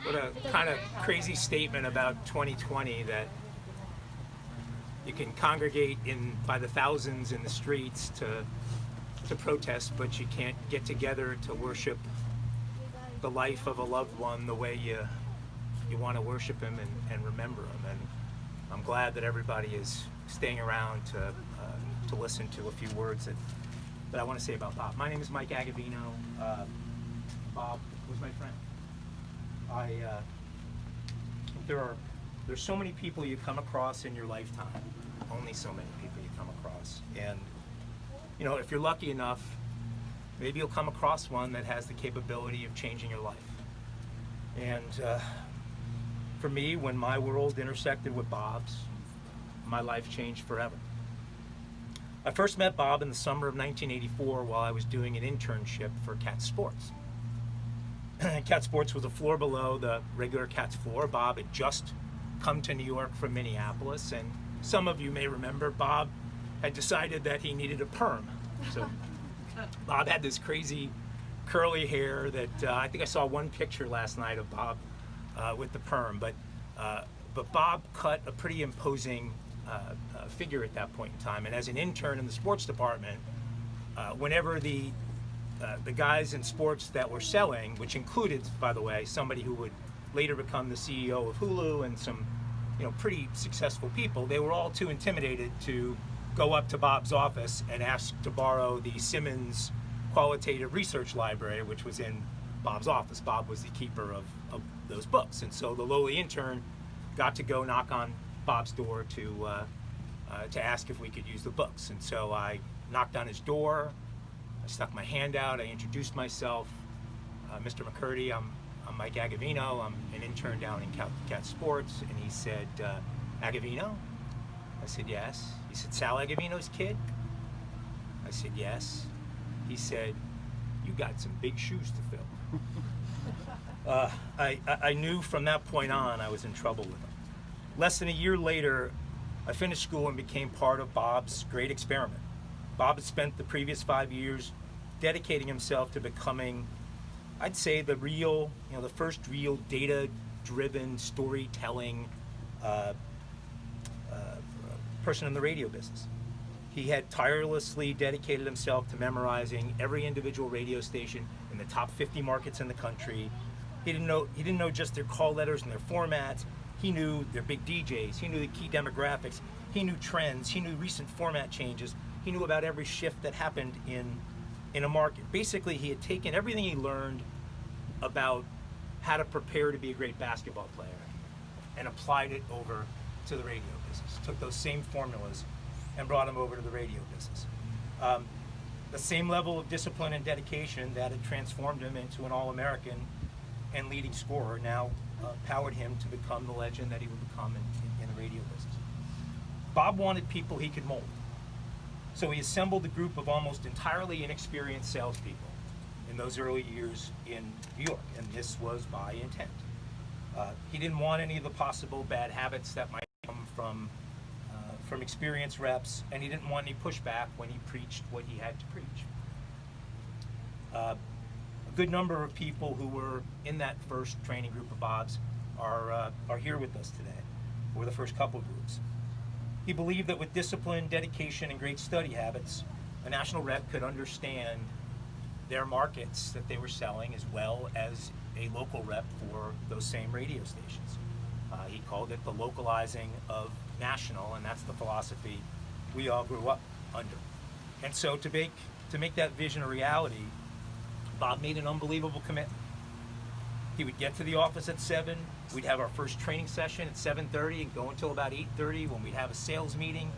What a kind of crazy statement about 2020, that you can congregate by the thousands in the streets to protest, but you can't get together to worship the life of a loved one the way you want to worship him and remember him. And I'm glad that everybody is staying around to listen to a few words that I want to say about Bob. My name is Mike Agovino. Bob was my friend. There's so many people you come across in your lifetime, only so many people you come across. And you know, if you're lucky enough, maybe you'll come across one that has the capability of changing your life. And for me, when my world intersected with Bob's, my life changed forever. I first met Bob in the summer of 1984 while I was doing an internship for Katz Sports. Katz Sports was a floor below the regular Katz floor. Bob had just come to New York from Minneapolis, and some of you may remember Bob had decided that he needed a perm. So Bob had this crazy curly hair that I think I saw one picture last night of Bob with the perm, but Bob cut a pretty imposing figure at that point in time. And as an intern in the sports department, whenever the guys in sports that were selling, which included, by the way, somebody who would later become the CEO of Hulu and some, pretty successful people, they were all too intimidated to go up to Bob's office and ask to borrow the Simmons Qualitative Research Library, which was in Bob's office. Bob was the keeper of those books, and so the lowly intern got to go knock on Bob's door to ask if we could use the books. And so I knocked on his door. I stuck my hand out. I introduced myself. Mr. McCurdy, I'm Mike Agovino. I'm an intern down in Katz Sports. And he said, Agovino? I said, yes. He said, Sal Agovino's kid? I said, yes. He said, you got some big shoes to fill. I knew from that point on I was in trouble with him. Less than a year later, I finished school and became part of Bob's great experiment. Bob had spent the previous 5 years dedicating himself to becoming, I'd say, the first real data-driven storytelling person in the radio business. He had tirelessly dedicated himself to memorizing every individual radio station in the top 50 markets in the country. He didn't know just their call letters and their formats. He knew their big DJs. He knew the key demographics. He knew trends. He knew recent format changes. He knew about every shift that happened in a market. Basically, he had taken everything he learned about how to prepare to be a great basketball player and applied it over to the radio business. Took those same formulas and brought them over to the radio business. The same level of discipline and dedication that had transformed him into an All-American and leading scorer now powered him to become the legend that he would become in the radio business. Bob wanted people he could mold. So he assembled a group of almost entirely inexperienced salespeople in those early years in New York, and this was by intent. He didn't want any of the possible bad habits that might come from experienced reps, and he didn't want any pushback when he preached what he had to preach. A good number of people who were in that first training group of Bob's are here with us today, or the first couple groups. He believed that with discipline, dedication, and great study habits, a national rep could understand their markets that they were selling as well as a local rep for those same radio stations. He called it the localizing of national, and that's the philosophy we all grew up under. And so to make that vision a reality, Bob made an unbelievable commitment. He would get to the office at 7. We'd have our first training session at 7:30 and go until about 8:30 when we'd have a sales meeting.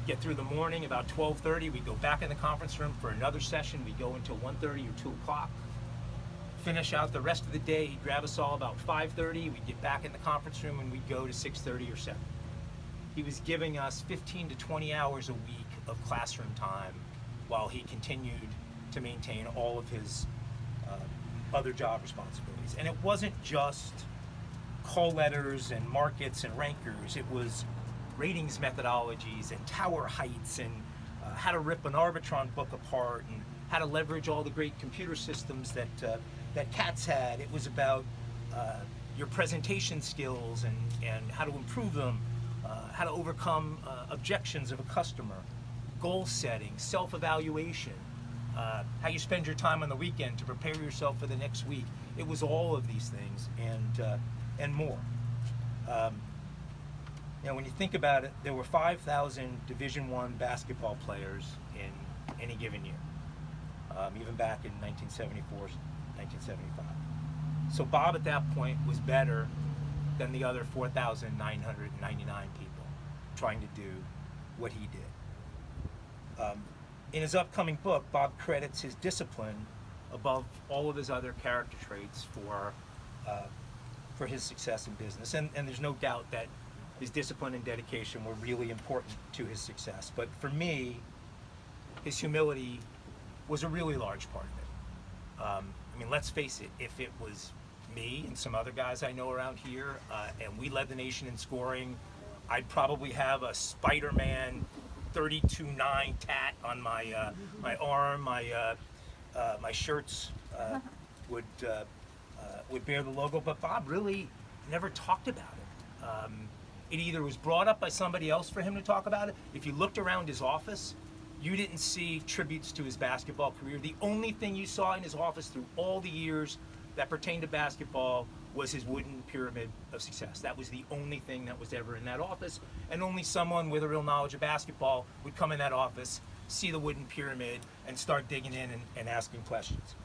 Get through the morning, about 12:30, we'd go back in the conference room for another session. We'd go until 1:30 or 2 o'clock. Finish out the rest of the day. He'd grab us all about 5:30. We'd get back in the conference room and we'd go to 6:30 or 7. He was giving us 15 to 20 hours a week of classroom time while he continued to maintain all of his other job responsibilities. And it wasn't just call letters and markets and rankers. It was ratings methodologies and tower heights and how to rip an Arbitron book apart and how to leverage all the great computer systems that Katz had. It was about your presentation skills and how to improve them, how to overcome objections of a customer, goal setting, self-evaluation, how you spend your time on the weekend to prepare yourself for the next week. It was all of these things and more. When you think about it, there were 5,000 Division I basketball players in any given year, even back in 1974, 1975. So Bob at that point was better than the other 4,999 people trying to do what he did. In his upcoming book, Bob credits his discipline above all of his other character traits for his success in business. And there's no doubt that his discipline and dedication were really important to his success. But for me, his humility was a really large part of it. Let's face it, if it was me and some other guys I know around here, and we led the nation in scoring, I'd probably have a Spider-Man 32-9 tat on my arm. My shirts would bear the logo, but Bob really never talked about it. It either was brought up by somebody else for him to talk about it. If you looked around his office, you didn't see tributes to his basketball career. The only thing you saw in his office through all the years that pertained to basketball was his wooden pyramid of success. That was the only thing that was ever in that office, and only someone with a real knowledge of basketball would come in that office, see the wooden pyramid, and start digging in and asking questions.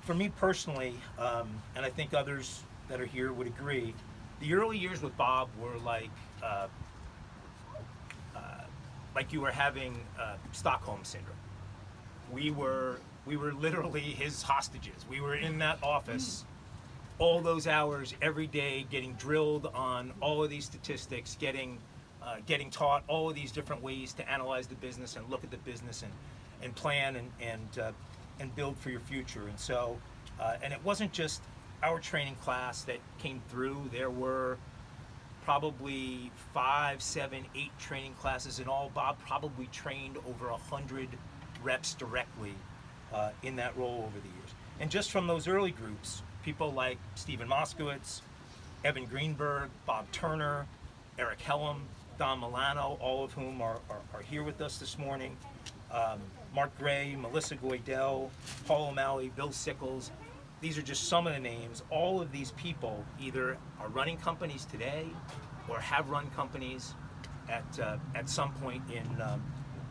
For me personally, and I think others that are here would agree, the early years with Bob were like you were having Stockholm syndrome. We were literally his hostages. We were in that office all those hours every day, getting drilled on all of these statistics, getting taught all of these different ways to analyze the business and look at the business and plan and build for your future. And so, and it wasn't just our training class that came through. There were probably 5, 7, 8 training classes in all. Bob probably trained over 100 reps directly in that role over the years. And just from those early groups, people like Stephen Moskowitz, Evan Greenberg, Bob Turner, Eric Hellum, Don Milano, all of whom are here with us this morning, Mark Gray, Melissa Goydell, Paul O'Malley, Bill Sickles. These are just some of the names. All of these people either are running companies today or have run companies at some point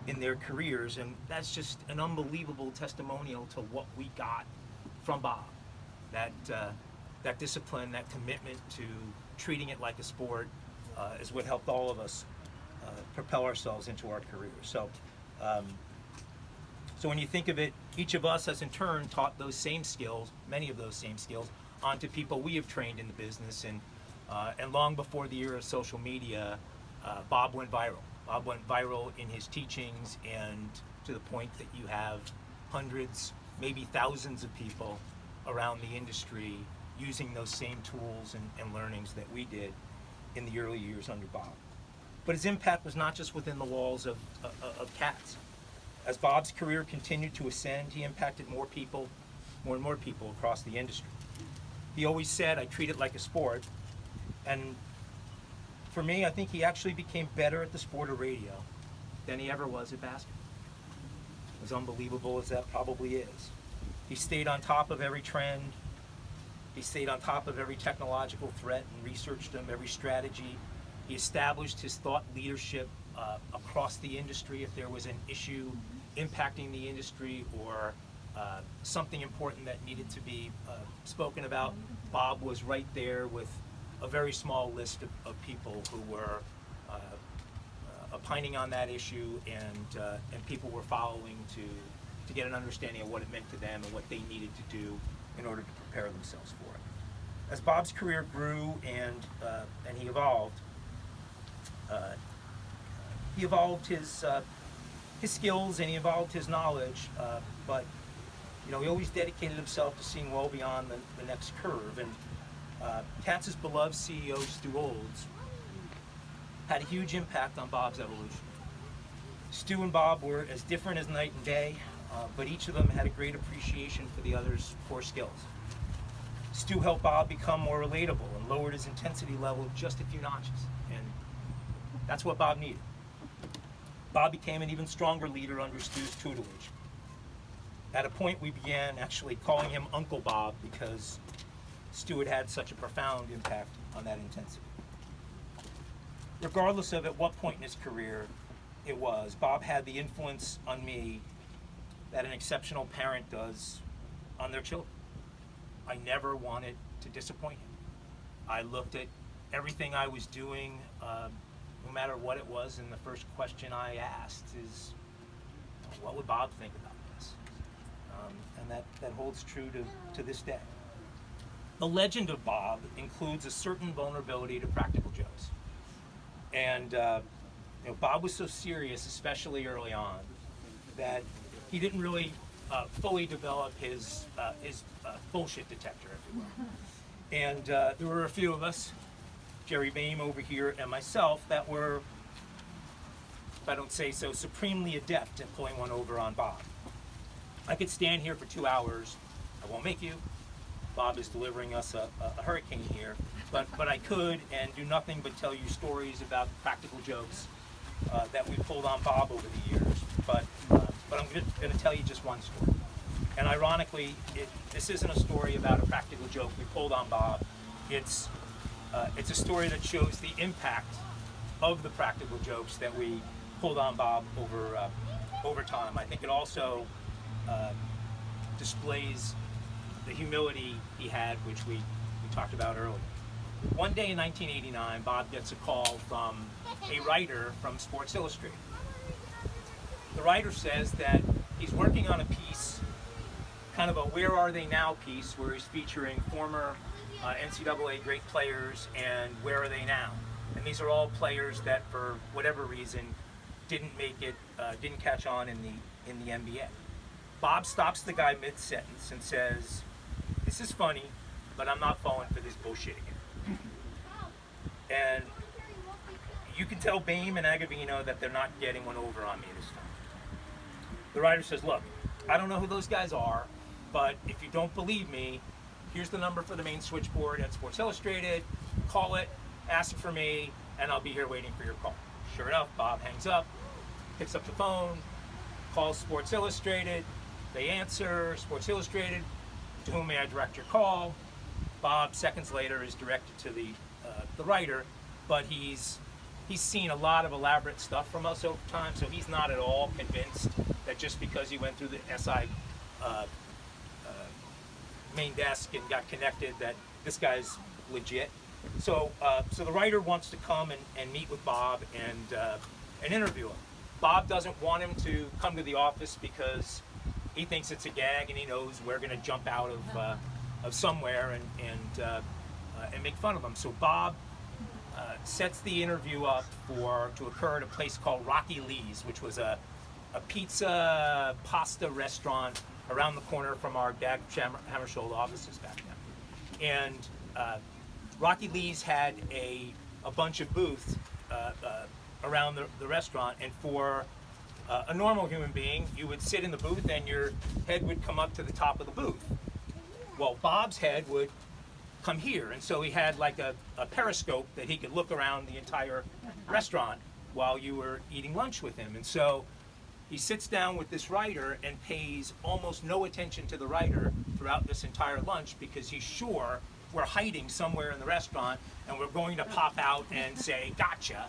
in their careers, and that's just an unbelievable testimonial to what we got from Bob. That discipline, that commitment to treating it like a sport is what helped all of us propel ourselves into our careers. So when you think of it, each of us has in turn taught those same skills, many of those same skills, onto people we have trained in the business. And long before the era of social media, Bob went viral. Bob went viral in his teachings, and to the point that you have hundreds, maybe thousands of people around the industry using those same tools and learnings that we did in the early years under Bob. But his impact was not just within the walls of Katz. As Bob's career continued to ascend, he impacted more and more people across the industry. He always said, "I treat it like a sport." And for me, I think he actually became better at the sport of radio than he ever was at basketball. As unbelievable as that probably is. He stayed on top of every trend. He stayed on top of every technological threat and researched them, every strategy. He established his thought leadership across the industry. If there was an issue impacting the industry or something important that needed to be spoken about, Bob was right there with a very small list of people who were opining on that issue, and people were following to get an understanding of what it meant to them and what they needed to do in order to prepare themselves for it. As Bob's career grew and he evolved his skills and he evolved his knowledge, but he always dedicated himself to seeing well beyond the next curve. And Katz's beloved CEO, Stu Olds, had a huge impact on Bob's evolution. Stu and Bob were as different as night and day, but each of them had a great appreciation for the other's core skills. Stu helped Bob become more relatable and lowered his intensity level just a few notches, and that's what Bob needed. Bob became an even stronger leader under Stu's tutelage. At a point, we began actually calling him Uncle Bob because Stu had had such a profound impact on that intensity. Regardless of at what point in his career it was, Bob had the influence on me that an exceptional parent does on their children. I never wanted to disappoint him. I looked at everything I was doing, no matter what it was, and the first question I asked is, what would Bob think about this? And that holds true to this day. The legend of Bob includes a certain vulnerability to practical jokes. And Bob was so serious, especially early on, that he didn't really fully develop his bullshit detector, if you will. And there were a few of us, Jerry Boehm over here and myself, that were, if I don't say so, supremely adept at pulling one over on Bob. I could stand here for 2 hours. I won't make you. Bob is delivering us a hurricane here. But I could and do nothing but tell you stories about practical jokes that we pulled on Bob over the years. But I'm going to tell you just one story. And ironically, this isn't a story about a practical joke we pulled on Bob. It's a story that shows the impact of the practical jokes that we pulled on Bob over time. I think it also displays the humility he had, which we talked about earlier. One day in 1989, Bob gets a call from a writer from Sports Illustrated. The writer says that he's working on a piece, kind of a Where Are They Now piece, where he's featuring former NCAA great players and Where Are They Now? And these are all players that, for whatever reason, didn't make it, didn't catch on in the NBA. Bob stops the guy mid-sentence and says, "This is funny, but I'm not falling for this bullshit again." And you can tell Boehm and Agovino that they're not getting one over on me this time. The writer says, "Look, I don't know who those guys are, but if you don't believe me, here's the number for the main switchboard at Sports Illustrated. Call it, ask for me, and I'll be here waiting for your call." Sure enough, Bob hangs up, picks up the phone, calls Sports Illustrated. They answer. Sports Illustrated, "To whom may I direct your call?" Bob, seconds later, is directed to the writer, but he's seen a lot of elaborate stuff from us over time, so he's not at all convinced that just because he went through the SI main desk and got connected that this guy's legit. So the writer wants to come and meet with Bob and interview him. Bob doesn't want him to come to the office because he thinks it's a gag and he knows we're going to jump out of somewhere and make fun of him. So Bob sets the interview up to occur at a place called Rocky Lee's, which was a pizza pasta restaurant around the corner from our Dag Hammarskjöld offices back then. And Rocky Lee's had a bunch of booths around the restaurant, and for a normal human being, you would sit in the booth and your head would come up to the top of the booth. Well, Bob's head would come here, and so he had like a periscope that he could look around the entire restaurant while you were eating lunch with him. And so he sits down with this writer and pays almost no attention to the writer throughout this entire lunch because he's sure we're hiding somewhere in the restaurant and we're going to pop out and say, "Gotcha,"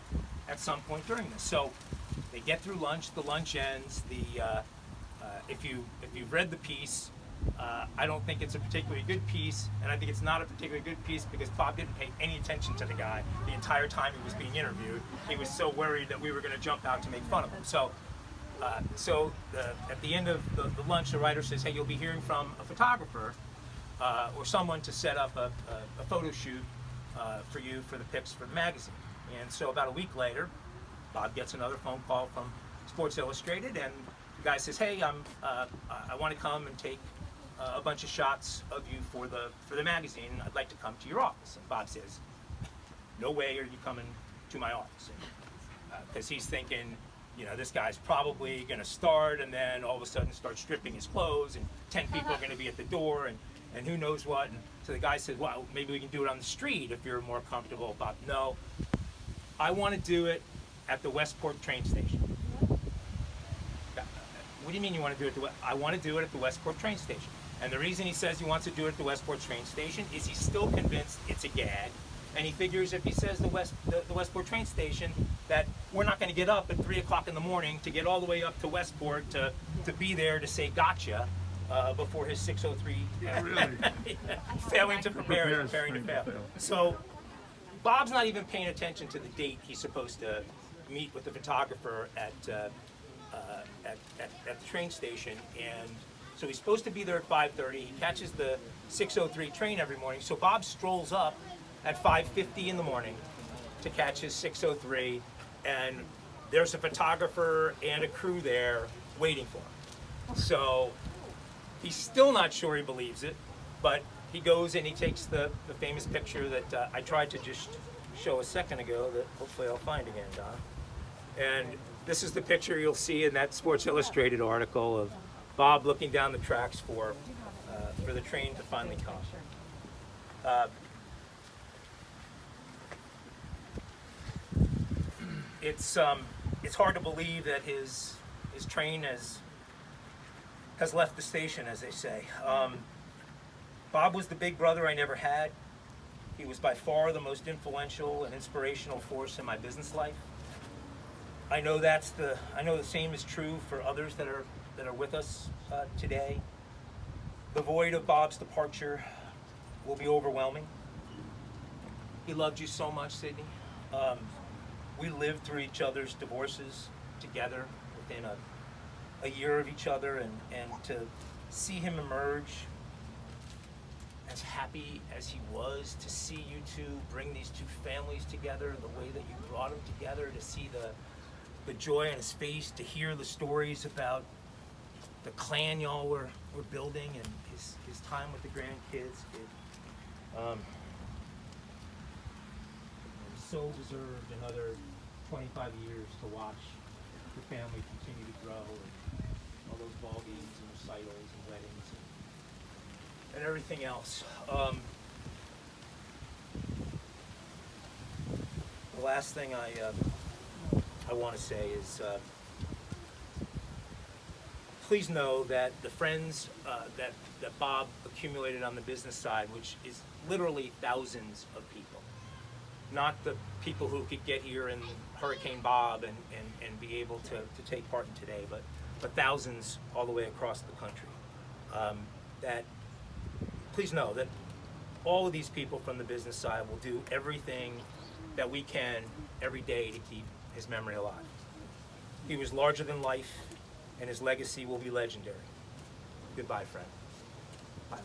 at some point during this. So they get through lunch, the lunch ends. If you've read the piece, I don't think it's a particularly good piece, and I think it's not a particularly good piece because Bob didn't pay any attention to the guy the entire time he was being interviewed. He was so worried that we were going to jump out to make fun of him. So at the end of the lunch, the writer says, "Hey, you'll be hearing from a photographer or someone to set up a photo shoot for you for the pics for the magazine." And so about a week later, Bob gets another phone call from Sports Illustrated, and the guy says, "Hey, I want to come and take a bunch of shots of you for the magazine. I'd like to come to your office." And Bob says, "No way are you coming to my office, because he's thinking, you know, this guy's probably going to start and then all of a sudden start stripping his clothes, and 10 people are going to be at the door, and who knows what. And so the guy said, well, maybe we can do it on the street if you're more comfortable. Bob, no, I want to do it at the Westport train station. What do you mean you want to do it I want to do it at the Westport train station. And the reason he says he wants to do it at the Westport train station is he's still convinced it's a gag. And he figures if he says the Westport train station, that we're not going to get up at 3 o'clock in the morning to get all the way up to Westport to be there to say gotcha before his 6:03 failing to prepare, preparing to fail. So Bob's not even paying attention to the date he's supposed to meet with the photographer at the train station, and so he's supposed to be there at 5:30. He catches the 6:03 train every morning. So Bob strolls up at 5:50 in the morning to catch his 6:03, and there's a photographer and a crew there waiting for him. So he's still not sure he believes it, but he goes and he takes the famous picture that I tried to just show a second ago that hopefully I'll find again, Don. And this is the picture you'll see in that Sports Illustrated article of Bob looking down the tracks for the train to finally come. It's hard to believe that his train has left the station, as they say. Bob was the big brother I never had. He was by far the most influential and inspirational force in my business life. I know the same is true for others that are with us today. The void of Bob's departure will be overwhelming. He loved you so much, Sidney. We lived through each other's divorces together within a year of each other, and to see him emerge as happy as he was, to see you two bring these two families together, the way that you brought them together, to see the joy on his face, to hear the stories about the clan y'all were building and his time with the grandkids. It so deserved another 25 years to watch the family continue to grow, and all those ball games and recitals and weddings and everything else. The last thing I want to say is please know that the friends that Bob accumulated on the business side, which is literally thousands of people, not the people who could get here in Hurricane Bob and be able to take part in today, but thousands all the way across the country. That please know that all of these people from the business side will do everything that we can every day to keep his memory alive. He was larger than life, and his legacy will be legendary. Goodbye, friend. Bye.